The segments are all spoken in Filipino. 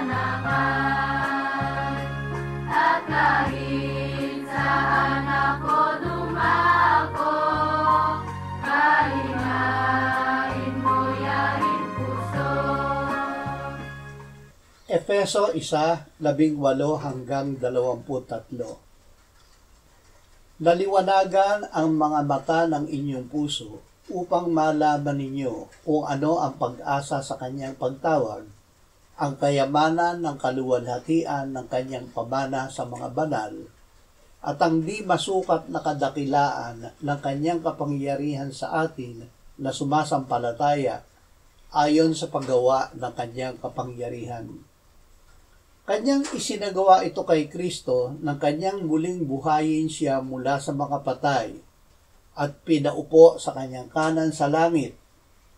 naman. At kahit saan ako dumako, kalingain mo yaring puso. Efeso 1:18-23. Naliwanagan ang mga mata ng inyong puso upang malaman ninyo kung ano ang pag-asa sa kanyang pagtawag, ang kayamanan ng kaluwalhatian ng kanyang pamana sa mga banal, at ang di masukat na kadakilaan ng kanyang kapangyarihan sa atin na sumasampalataya ayon sa paggawa ng kanyang kapangyarihan. Kanyang isinagawa ito kay Kristo nang kanyang muling buhayin siya mula sa mga patay at pinaupo sa kanyang kanan sa langit,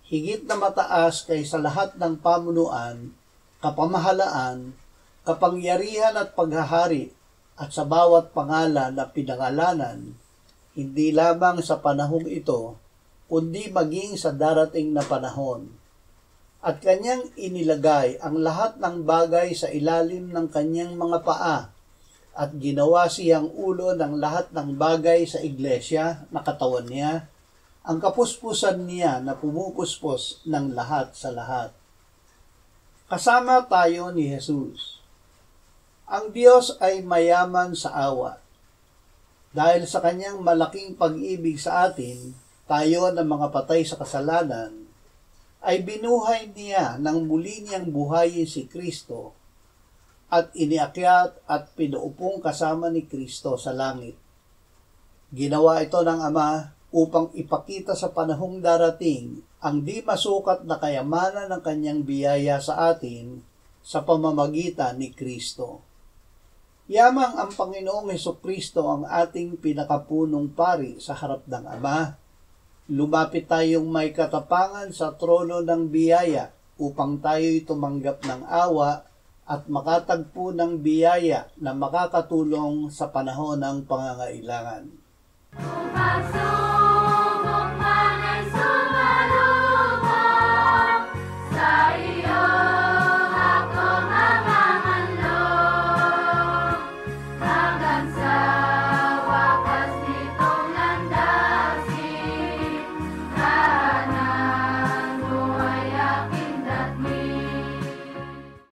higit na mataas kaysa lahat ng pamunuan, kapamahalaan, kapangyarihan at paghahari, at sa bawat pangalan na pinangalanan, hindi lamang sa panahong ito, kundi maging sa darating na panahon. At kanyang inilagay ang lahat ng bagay sa ilalim ng kanyang mga paa at ginawa siyang ulo ng lahat ng bagay sa iglesia na katawan niya, ang kapuspusan niya na pumupuspos ng lahat sa lahat. Kasama tayo ni Jesus. Ang Diyos ay mayaman sa awa. Dahil sa kanyang malaking pag-ibig sa atin, tayo na mga patay sa kasalanan, ay binuhay niya nang muli niyang buhayin si Kristo at iniakyat at pinuupong kasama ni Kristo sa langit. Ginawa ito ng Ama upang ipakita sa panahong darating ang di masukat na kayamanan ng kanyang biyaya sa atin sa pamamagitan ni Kristo. Yamang ang Panginoong Hesukristo ang ating pinakapunong pari sa harap ng Ama, lumapit tayong may katapangan sa trono ng biyaya upang tayo'y tumanggap ng awa at makatagpo ng biyaya na makakatulong sa panahon ng pangangailangan.